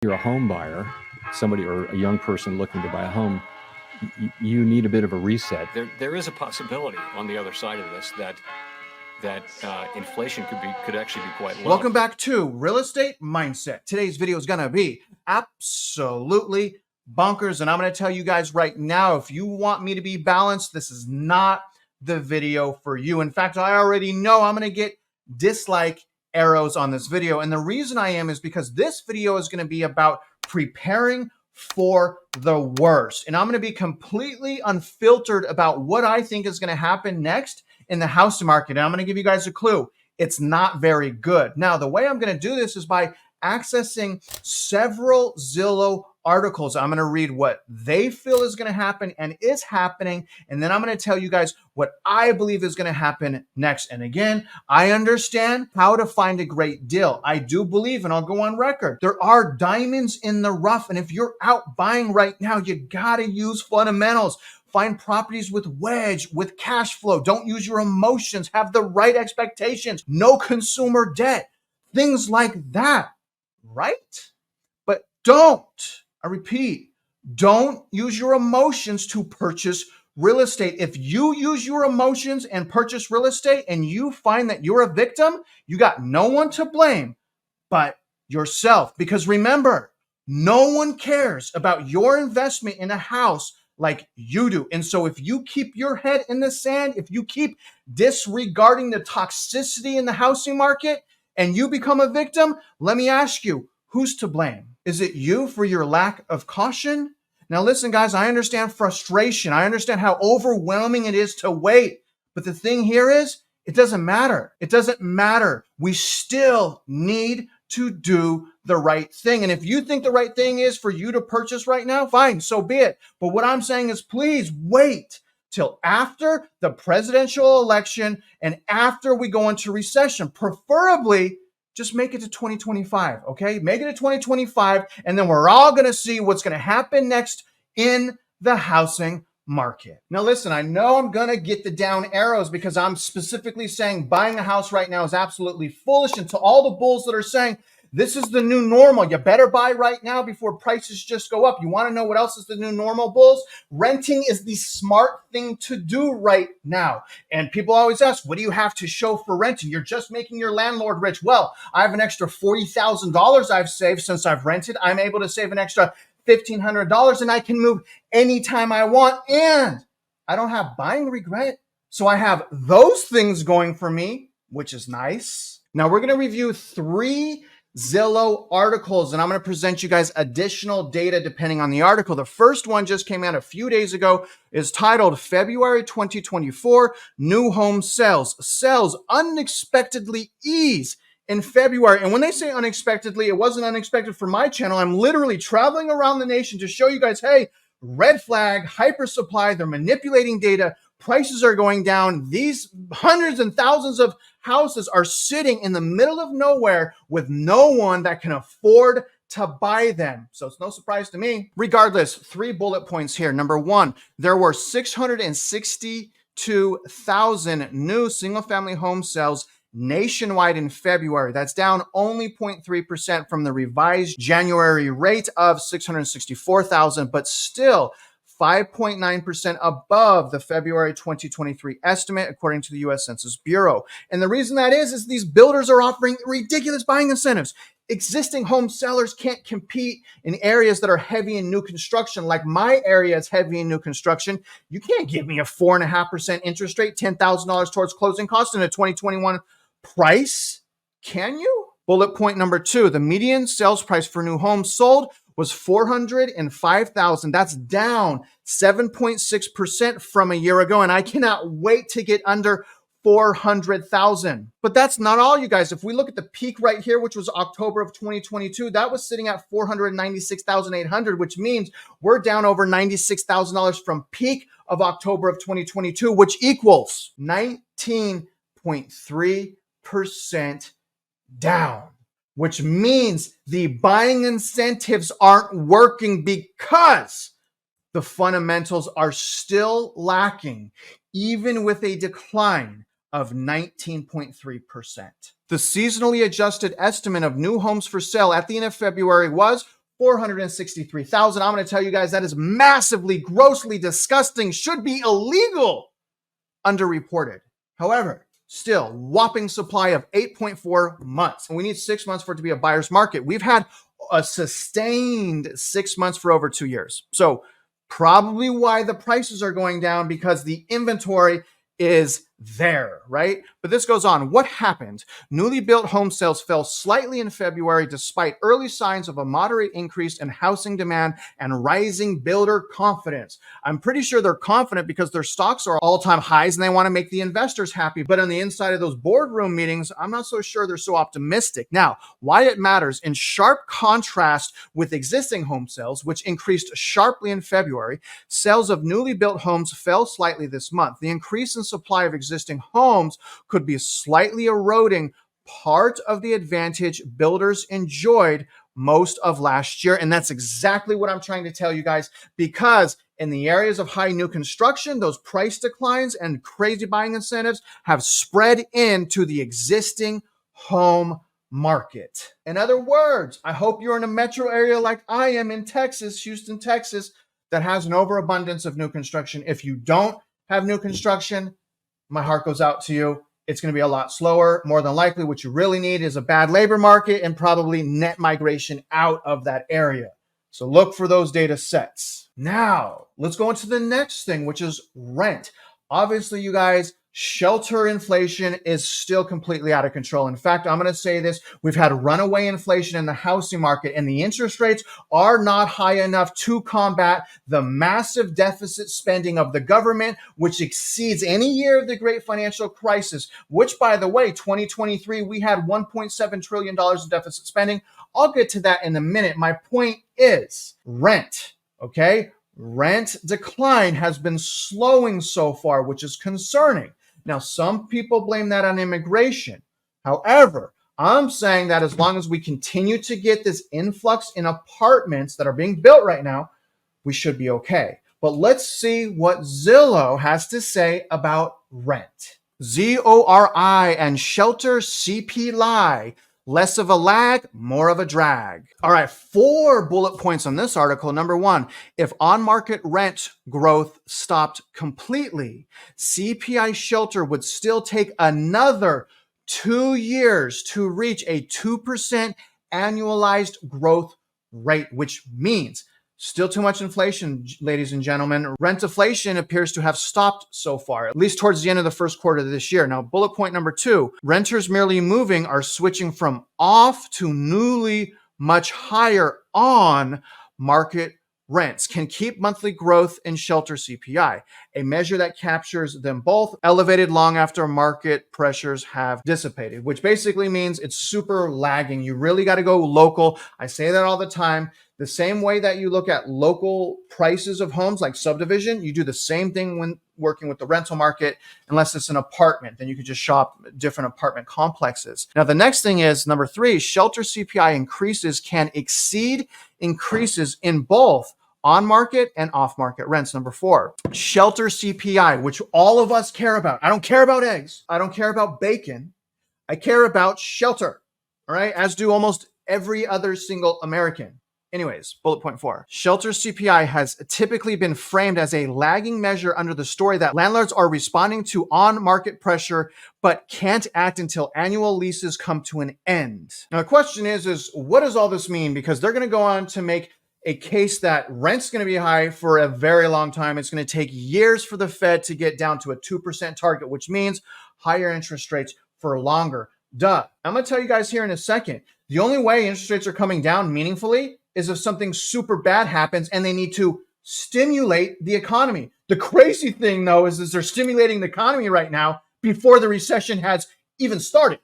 you're a home buyer, somebody or a young person looking to buy a home, you need a bit of a reset. There is a possibility on the other side of this that inflation could actually be quite low. Welcome back to Real Estate Mindset. Today's video is going to be absolutely bonkers, and I'm going to tell you guys right now, if you want me to be balanced, this is not the video for you. In fact, I already know I'm going to get dislike arrows on this video, and the reason I am is because this video is going to be about preparing for the worst, and I'm going to be completely unfiltered about what I think is going to happen next in the housing market. And I'm going to give you guys a clue. It's not very good. Now, the way I'm going to do this is by accessing several Zillow articles. I'm going to read what they feel is going to happen and is happening. And then I'm going to tell you guys what I believe is going to happen next. And again, I understand how to find a great deal. I do believe, and I'll go on record, there are diamonds in the rough. And if you're out buying right now, you got to use fundamentals. Find properties with wedge, with cash flow. Don't use your emotions. Have the right expectations. No consumer debt. Things like that, right? But don't, I repeat, don't use your emotions to purchase real estate. If you use your emotions and purchase real estate and you find that you're a victim, you got no one to blame but yourself. Because remember, no one cares about your investment in a house like you do. And so if you keep your head in the sand, if you keep disregarding the toxicity in the housing market and you become a victim, let me ask you, who's to blame? Is it you for your lack of caution? Now listen, guys, I understand frustration. I understand how overwhelming it is to wait. But the thing here is, it doesn't matter. It doesn't matter. We still need to do the right thing. And if you think the right thing is for you to purchase right now, fine, so be it. But what I'm saying is please wait till after the presidential election and after we go into recession. Preferably, just make it to 2025, okay? Make it to 2025, and then we're all going to see what's going to happen next in the housing market. Now, listen, I know I'm going to get the down arrows because I'm specifically saying buying a house right now is absolutely foolish. And to all the bulls that are saying this is the new normal, you better buy right now before prices just go up. You want to know what else is the new normal, bulls? Renting is the smart thing to do right now. And people always ask, what do you have to show for renting? You're just making your landlord rich. Well, I have an extra $40,000 I've saved since I've rented. I'm able to save an extra $1,500 and I can move anytime I want. And I don't have buying regret. So I have those things going for me, which is nice. Now we're going to review 3 Zillow articles, and I'm going to present you guys additional data depending on the article. The first one just came out a few days ago, is titled February 2024 New Home Sales. Sales unexpectedly ease in February. And when they say unexpectedly, it wasn't unexpected for my channel. I'm literally traveling around the nation to show you guys, hey, red flag, hyper supply, they're manipulating data, prices are going down. These hundreds and thousands of houses are sitting in the middle of nowhere with no one that can afford to buy them. So it's no surprise to me. Regardless, 3 bullet points here. Number 1, there were 662,000 new single-family home sales nationwide in February. That's down only 0.3% from the revised January rate of 664,000, but still 5.9% above the February 2023 estimate, according to the U.S. Census Bureau. And the reason that is these builders are offering ridiculous buying incentives. Existing home sellers can't compete in areas that are heavy in new construction, like my area is heavy in new construction. You can't give me a 4.5% interest rate, $10,000 towards closing costs in a 2021 price, can you? Bullet point number 2, the median sales price for new homes sold was $405,000. That's down 7.6% from a year ago, and I cannot wait to get under $400,000. But that's not all, you guys. If we look at the peak right here, which was October of 2022, that was sitting at $496,800, which means we're down over $96,000 from peak of October of 2022, which equals 19.3% down, which means the buying incentives aren't working because the fundamentals are still lacking, even with a decline of 19.3%. The seasonally adjusted estimate of new homes for sale at the end of February was 463,000. I'm going to tell you guys that is massively, grossly disgusting, should be illegal, underreported. However, still whopping supply of 8.4 months. And we need 6 months for it to be a buyer's market. We've had a sustained 6 months for over 2 years. So probably why the prices are going down, because the inventory is there, right? But this goes on. What happened? Newly built home sales fell slightly in February despite early signs of a moderate increase in housing demand and rising builder confidence. I'm pretty sure they're confident because their stocks are all-time highs and they want to make the investors happy. But on the inside of those boardroom meetings, I'm not so sure they're so optimistic. Now, why it matters: in sharp contrast with existing home sales, which increased sharply in February, sales of newly built homes fell slightly this month. The increase in supply of existing homes could be slightly eroding part of the advantage builders enjoyed most of last year. And that's exactly what I'm trying to tell you guys, because in the areas of high new construction, those price declines and crazy buying incentives have spread into the existing home market. In other words, I hope you're in a metro area like I am in Texas, Houston, Texas, that has an overabundance of new construction. If you don't have new construction, my heart goes out to you. It's going to be a lot slower. More than likely, what you really need is a bad labor market and probably net migration out of that area. So look for those data sets. Now, let's go into the next thing, which is rent. Obviously, you guys, shelter inflation is still completely out of control. In fact, I'm going to say this: we've had runaway inflation in the housing market, and the interest rates are not high enough to combat the massive deficit spending of the government, which exceeds any year of the great financial crisis, which, by the way, 2023, we had $1.7 trillion in deficit spending. I'll get to that in a minute. My point is rent, okay? Rent decline has been slowing so far, which is concerning. Now, some people blame that on immigration. However, I'm saying that as long as we continue to get this influx in apartments that are being built right now, we should be okay. But let's see what Zillow has to say about rent. ZORI and shelter CPI. Less of a lag, more of a drag. All right, 4 bullet points on this article. Number 1, if on-market rent growth stopped completely, CPI shelter would still take another 2 years to reach a 2% annualized growth rate, which means still too much inflation, ladies and gentlemen. Rent deflation appears to have stopped so far, at least towards the end of the first quarter of this year. Now, bullet point number 2, renters merely moving are switching from off to newly much higher on market rents can keep monthly growth in shelter CPI, a measure that captures them both, elevated long after market pressures have dissipated, which basically means it's super lagging. You really got to go local. I say that all the time. The same way that you look at local prices of homes like subdivision, you do the same thing when working with the rental market, unless it's an apartment. Then you could just shop different apartment complexes. Now, the next thing is number 3, shelter CPI increases can exceed increases in both on-market and off-market rents. Number 4, shelter CPI, which all of us care about. I don't care about eggs. I don't care about bacon. I care about shelter, all right? As do almost every other single American. Anyways, bullet point 4. Shelter CPI has typically been framed as a lagging measure under the story that landlords are responding to on-market pressure but can't act until annual leases come to an end. Now, the question is what does all this mean? Because they're going to go on to make a case that rent's going to be high for a very long time. It's going to take years for the Fed to get down to a 2% target, which means higher interest rates for longer. Duh. I'm going to tell you guys here in a second. The only way interest rates are coming down meaningfully is if something super bad happens and they need to stimulate the economy. The crazy thing, though, is they're stimulating the economy right now before the recession has even started.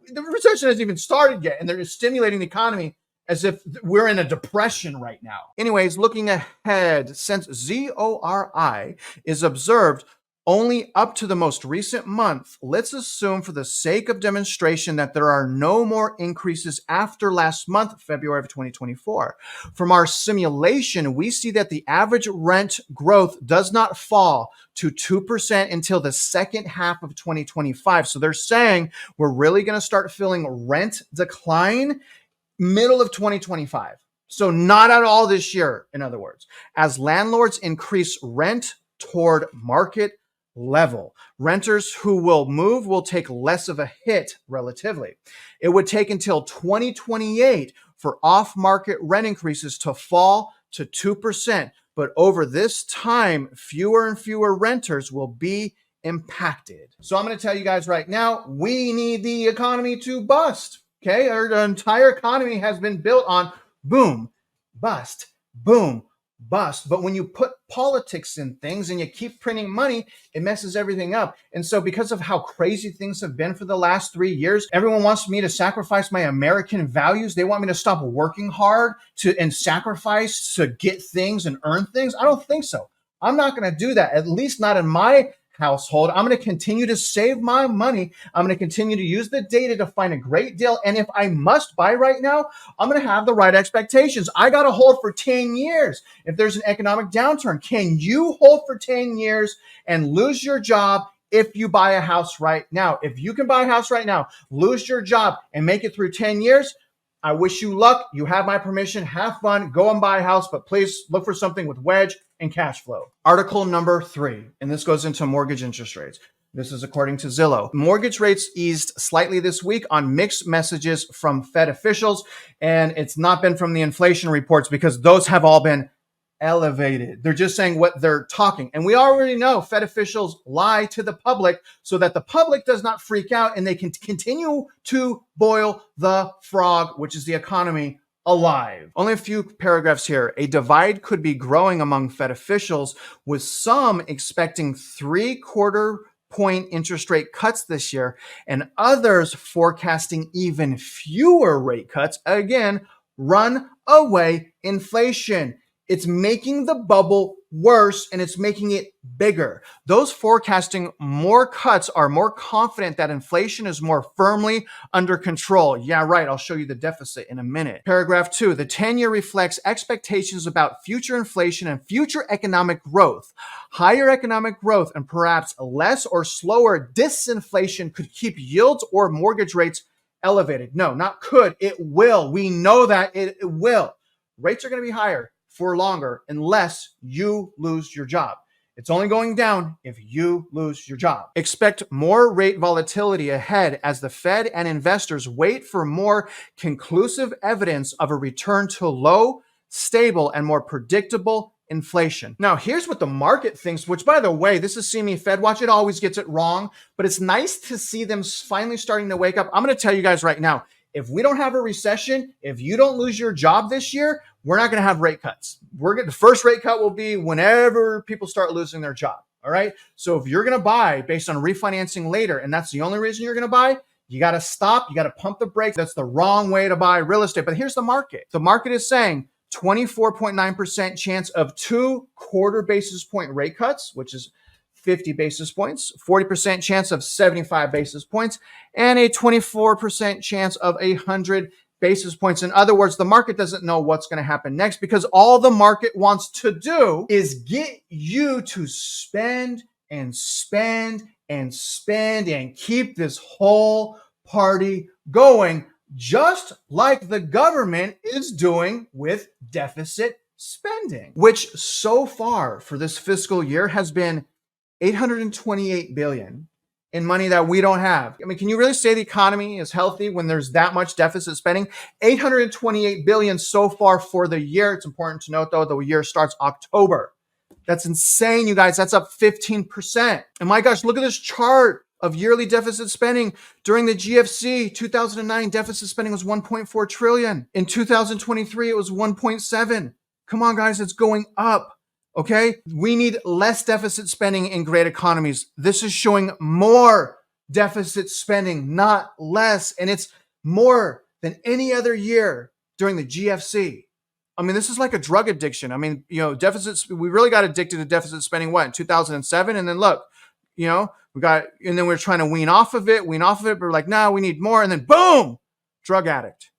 The recession hasn't even started yet, and they're stimulating the economy as if we're in a depression right now. Anyways, looking ahead, since ZORI is observed only up to the most recent month, let's assume for the sake of demonstration that there are no more increases after last month, February of 2024. From our simulation, we see that the average rent growth does not fall to 2% until the second half of 2025. So they're saying we're really going to start feeling rent decline middle of 2025. So not at all this year, in other words. As landlords increase rent toward market level, renters who will move will take less of a hit relatively. It would take until 2028 for off-market rent increases to fall to 2%. But over this time, fewer and fewer renters will be impacted. So I'm going to tell you guys right now, we need the economy to bust. Okay, our entire economy has been built on boom, bust, boom, bust. But when you put politics in things and you keep printing money, it messes everything up. And so because of how crazy things have been for the last 3 years, everyone wants me to sacrifice my American values. They want me to stop working hard and sacrifice to get things and earn things. I don't think so. I'm not going to do that, at least not in my household. I'm going to continue to save my money. I'm going to continue to use the data to find a great deal. And if I must buy right now, I'm going to have the right expectations. I got to hold for 10 years. If there's an economic downturn, can you hold for 10 years and lose your job if you buy a house right now? If you can buy a house right now, lose your job and make it through 10 years, I wish you luck. You have my permission. Have fun. Go and buy a house, but please look for something with wedge and cash flow. Article number 3, and this goes into mortgage interest rates. This is according to Zillow. Mortgage rates eased slightly this week on mixed messages from Fed officials, and it's not been from the inflation reports because those have all been elevated. They're just saying what they're talking. And we already know Fed officials lie to the public so that the public does not freak out and they can continue to boil the frog, which is the economy, alive. Only a few paragraphs here. A divide could be growing among Fed officials, with some expecting 3/4 point interest rate cuts this year and others forecasting even fewer rate cuts. Again, runaway inflation. It's making the bubble worse and it's making it bigger. Those forecasting more cuts are more confident that inflation is more firmly under control. Yeah, right. I'll show you the deficit in a minute. Paragraph 2, the 10-year reflects expectations about future inflation and future economic growth. Higher economic growth and perhaps less or slower disinflation could keep yields or mortgage rates elevated. No, not could. It will. We know that it will. Rates are going to be higher for longer unless you lose your job. It's only going down if you lose your job. Expect more rate volatility ahead as the Fed and investors wait for more conclusive evidence of a return to low, stable, and more predictable inflation. Now, here's what the market thinks, which, by the way, this is CME Fed Watch. It always gets it wrong, but it's nice to see them finally starting to wake up. I'm going to tell you guys right now, if we don't have a recession, if you don't lose your job this year, we're not going to have rate cuts. The first rate cut will be whenever people start losing their job. All right. So if you're going to buy based on refinancing later, and that's the only reason you're going to buy, you got to stop. You got to pump the brakes. That's the wrong way to buy real estate. But here's the market. The market is saying 24.9% chance of 2/4 basis point rate cuts, which is 50 basis points, 40% chance of 75 basis points, and a 24% chance of 100 basis points. In other words, the market doesn't know what's going to happen next because all the market wants to do is get you to spend and spend and spend and keep this whole party going, just like the government is doing with deficit spending, which so far for this fiscal year has been $828 billion in money that we don't have. I mean, can you really say the economy is healthy when there's that much deficit spending? $828 billion so far for the year. It's important to note, though, the year starts October. That's insane, you guys. That's up 15%. And my gosh, look at this chart of yearly deficit spending. During the GFC, 2009, deficit spending was 1.4 trillion. In 2023, it was 1.7. Come on, guys, it's going up. Okay, we need less deficit spending in great economies. This is showing more deficit spending, not less. And it's more than any other year during the GFC. I mean, this is like a drug addiction. I mean, deficits, we really got addicted to deficit spending, in 2007? And then look, and then we're trying to wean off of it, but we're like, no, we need more. And then boom, drug addict.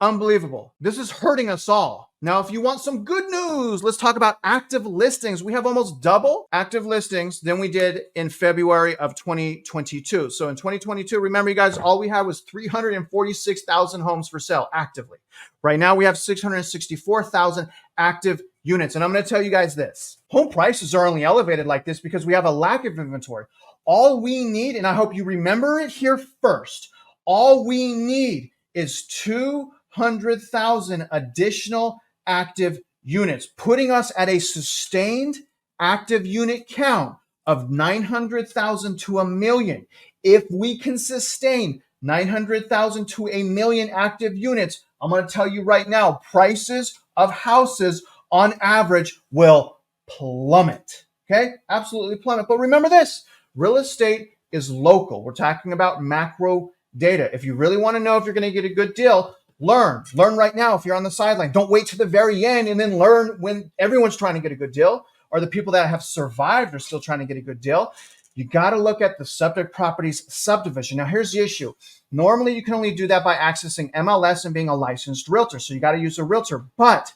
Unbelievable. This is hurting us all. Now, if you want some good news, let's talk about active listings. We have almost double active listings than we did in February of 2022. So in 2022, remember you guys, all we had was 346,000 homes for sale actively. Right now we have 664,000 active units. And I'm going to tell you guys this. Home prices are only elevated like this because we have a lack of inventory. All we need, and I hope you remember it here first, all we need is 200,000 additional active units, putting us at a sustained active unit count of 900,000 to a million. If we can sustain 900,000 to a million active units, I'm going to tell you right now, prices of houses on average will plummet. Okay? Absolutely plummet. But remember this, real estate is local. We're talking about macro data. If you really want to know if you're going to get a good deal, learn right now. If you're on the sideline, don't wait to the very end and then learn when everyone's trying to get a good deal, or the people that have survived are still trying to get a good deal. You got to look at the subject properties subdivision. Now, here's the issue. Normally, you can only do that by accessing MLS and being a licensed realtor. So you got to use a realtor. But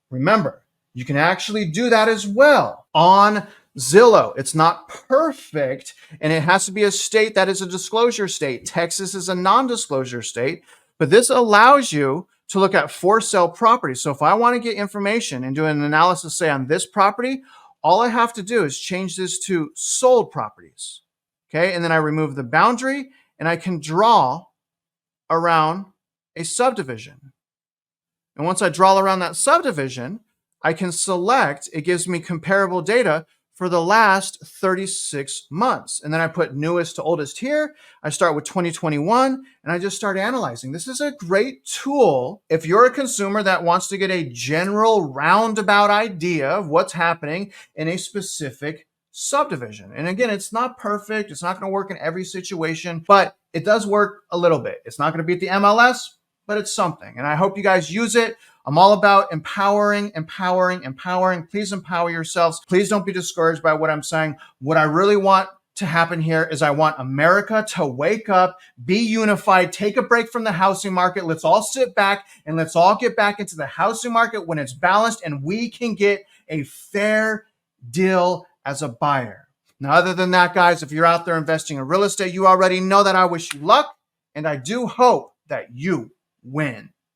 remember, you can actually do that as well on Zillow. It's not perfect, and it has to be a state that is a disclosure state. Texas is a non-disclosure state. But this allows you to look at for sale properties. So if I want to get information and do an analysis, say on this property, all I have to do is change this to sold properties. Okay. And then I remove the boundary and I can draw around a subdivision. And once I draw around that subdivision, I can select, it gives me comparable data for the last 36 months. And then I put newest to oldest here. I start with 2021 and I just start analyzing. This is a great tool if you're a consumer that wants to get a general roundabout idea of what's happening in a specific subdivision. And again, it's not perfect. It's not going to work in every situation, but it does work a little bit. It's not going to beat the MLS, but it's something. And I hope you guys use it. I'm all about empowering. Please empower yourselves. Please don't be discouraged by what I'm saying. What I really want to happen here is I want America to wake up, be unified, take a break from the housing market. Let's all sit back and let's all get back into the housing market when it's balanced and we can get a fair deal as a buyer. Now, other than that, guys, if you're out there investing in real estate, you already know that I wish you luck and I do hope that you win.